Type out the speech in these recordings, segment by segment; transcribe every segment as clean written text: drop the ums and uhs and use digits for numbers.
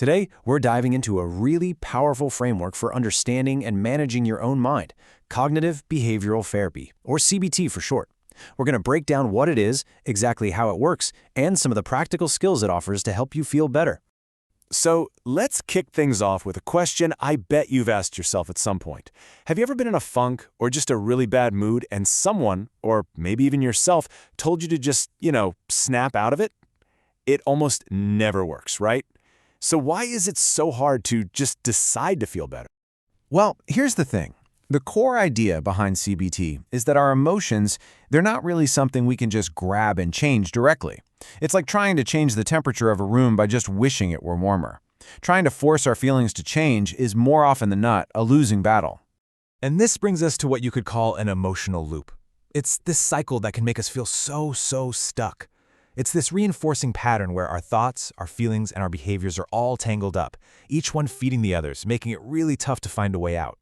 Today, we're diving into a really powerful framework for understanding and managing your own mind, cognitive behavioral therapy, or CBT for short. We're going to break down what it is, exactly how it works, and some of the practical skills it offers to help you feel better. So, let's kick things off with a question I bet you've asked yourself at some point. Have you ever been in a funk or just a really bad mood and someone, or maybe even yourself, told you to just, snap out of it? It almost never works, right? So why is it so hard to just decide to feel better? Well, here's the thing. The core idea behind CBT is that our emotions, they're not really something we can just grab and change directly. It's like trying to change the temperature of a room by just wishing it were warmer. Trying to force our feelings to change is more often than not a losing battle. And this brings us to what you could call an emotional loop. It's this cycle that can make us feel so stuck. It's this reinforcing pattern where our thoughts, our feelings, and our behaviors are all tangled up, each one feeding the others, making it really tough to find a way out.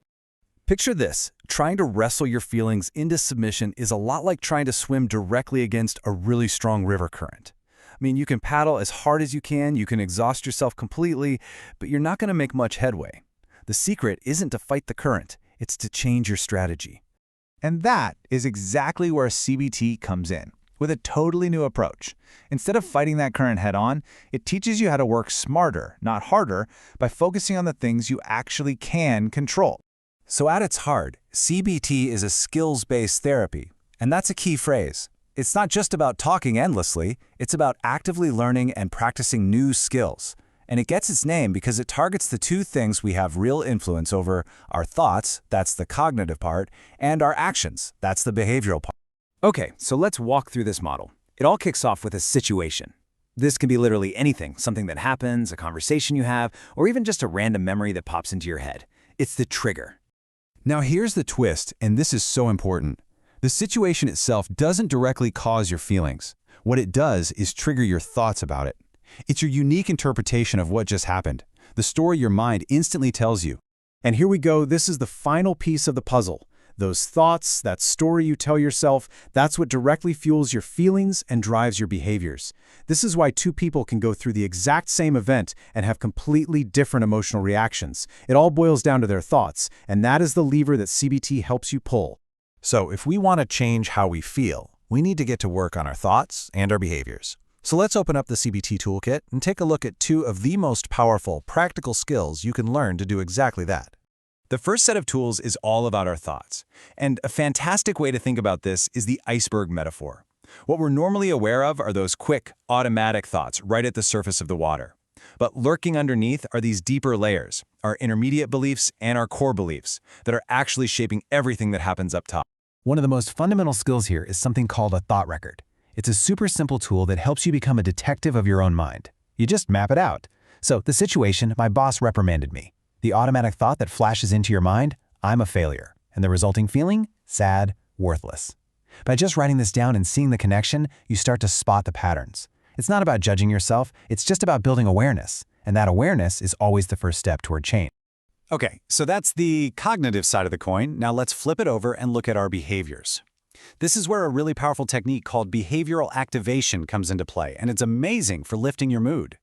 Picture this. Trying to wrestle your feelings into submission is a lot like trying to swim directly against a really strong river current. I mean, you can paddle as hard as you can exhaust yourself completely, but you're not going to make much headway. The secret isn't to fight the current, it's to change your strategy. And that is exactly where CBT comes in, with a totally new approach. Instead of fighting that current head-on, it teaches you how to work smarter, not harder, by focusing on the things you actually can control. So at its heart, CBT is a skills-based therapy, and that's a key phrase. It's not just about talking endlessly, it's about actively learning and practicing new skills. And it gets its name because it targets the two things we have real influence over: our thoughts, that's the cognitive part, and our actions, that's the behavioral part. Okay, so let's walk through this model. It all kicks off with a situation. This can be literally anything, something that happens, a conversation you have, or even just a random memory that pops into your head. It's the trigger. Now here's the twist, and this is so important. The situation itself doesn't directly cause your feelings. What it does is trigger your thoughts about it. It's your unique interpretation of what just happened, the story your mind instantly tells you. And here we go, this is the final piece of the puzzle. Those thoughts, that story you tell yourself, that's what directly fuels your feelings and drives your behaviors. This is why two people can go through the exact same event and have completely different emotional reactions. It all boils down to their thoughts, and that is the lever that CBT helps you pull. So if we want to change how we feel, we need to get to work on our thoughts and our behaviors. So let's open up the CBT toolkit and take a look at two of the most powerful, practical skills you can learn to do exactly that. The first set of tools is all about our thoughts. And a fantastic way to think about this is the iceberg metaphor. What we're normally aware of are those quick, automatic thoughts right at the surface of the water. But lurking underneath are these deeper layers, our intermediate beliefs and our core beliefs, that are actually shaping everything that happens up top. One of the most fundamental skills here is something called a thought record. It's a super simple tool that helps you become a detective of your own mind. You just map it out. So, the situation, my boss reprimanded me. The automatic thought that flashes into your mind, I'm a failure. And the resulting feeling, sad, worthless. By just writing this down and seeing the connection, you start to spot the patterns. It's not about judging yourself, it's just about building awareness. And that awareness is always the first step toward change. Okay, so that's the cognitive side of the coin. Now let's flip it over and look at our behaviors. This is where a really powerful technique called behavioral activation comes into play, and it's amazing for lifting your mood.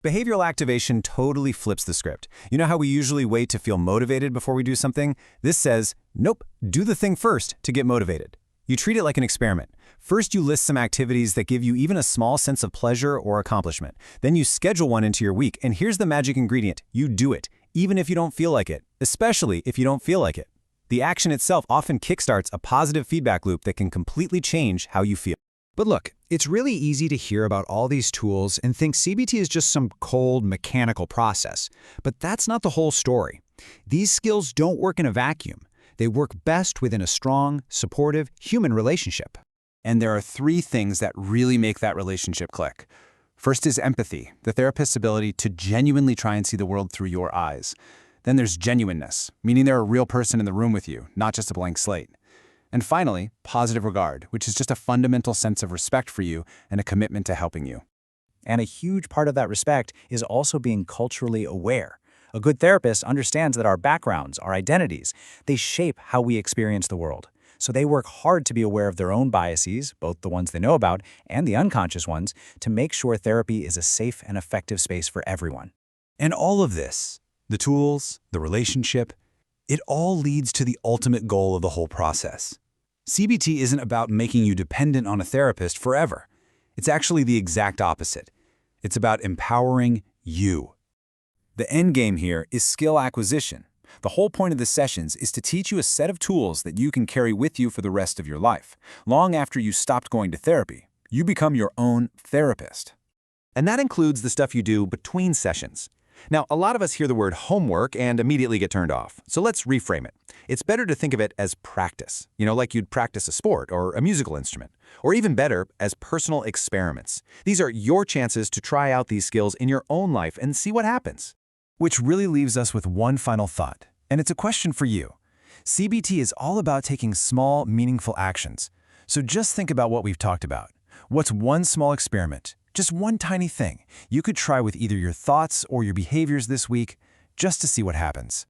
Behavioral activation totally flips the script. You know how we usually wait to feel motivated before we do something? This says, nope, do the thing first to get motivated. You treat it like an experiment. First, you list some activities that give you even a small sense of pleasure or accomplishment. Then you schedule one into your week, and here's the magic ingredient. You do it, even if you don't feel like it, especially if you don't feel like it. The action itself often kickstarts a positive feedback loop that can completely change how you feel. But look, it's really easy to hear about all these tools and think CBT is just some cold, mechanical process. But that's not the whole story. These skills don't work in a vacuum. They work best within a strong, supportive, human relationship. And there are three things that really make that relationship click. First is empathy, the therapist's ability to genuinely try and see the world through your eyes. Then there's genuineness, meaning they're a real person in the room with you, not just a blank slate. And finally, positive regard, which is just a fundamental sense of respect for you and a commitment to helping you. And a huge part of that respect is also being culturally aware. A good therapist understands that our backgrounds, our identities, they shape how we experience the world. So they work hard to be aware of their own biases, both the ones they know about and the unconscious ones, to make sure therapy is a safe and effective space for everyone. And all of this, the tools, the relationship, it all leads to the ultimate goal of the whole process. CBT isn't about making you dependent on a therapist forever. It's actually the exact opposite. It's about empowering you. The end game here is skill acquisition. The whole point of the sessions is to teach you a set of tools that you can carry with you for the rest of your life. Long after you stopped going to therapy, you become your own therapist. And that includes the stuff you do between sessions. Now, a lot of us hear the word homework and immediately get turned off. So let's reframe it. It's better to think of it as practice, like you'd practice a sport or a musical instrument. Or even better, as personal experiments. These are your chances to try out these skills in your own life and see what happens. Which really leaves us with one final thought, and it's a question for you. CBT is all about taking small, meaningful actions. So just think about what we've talked about. What's one small experiment, just one tiny thing, you could try with either your thoughts or your behaviors this week just to see what happens?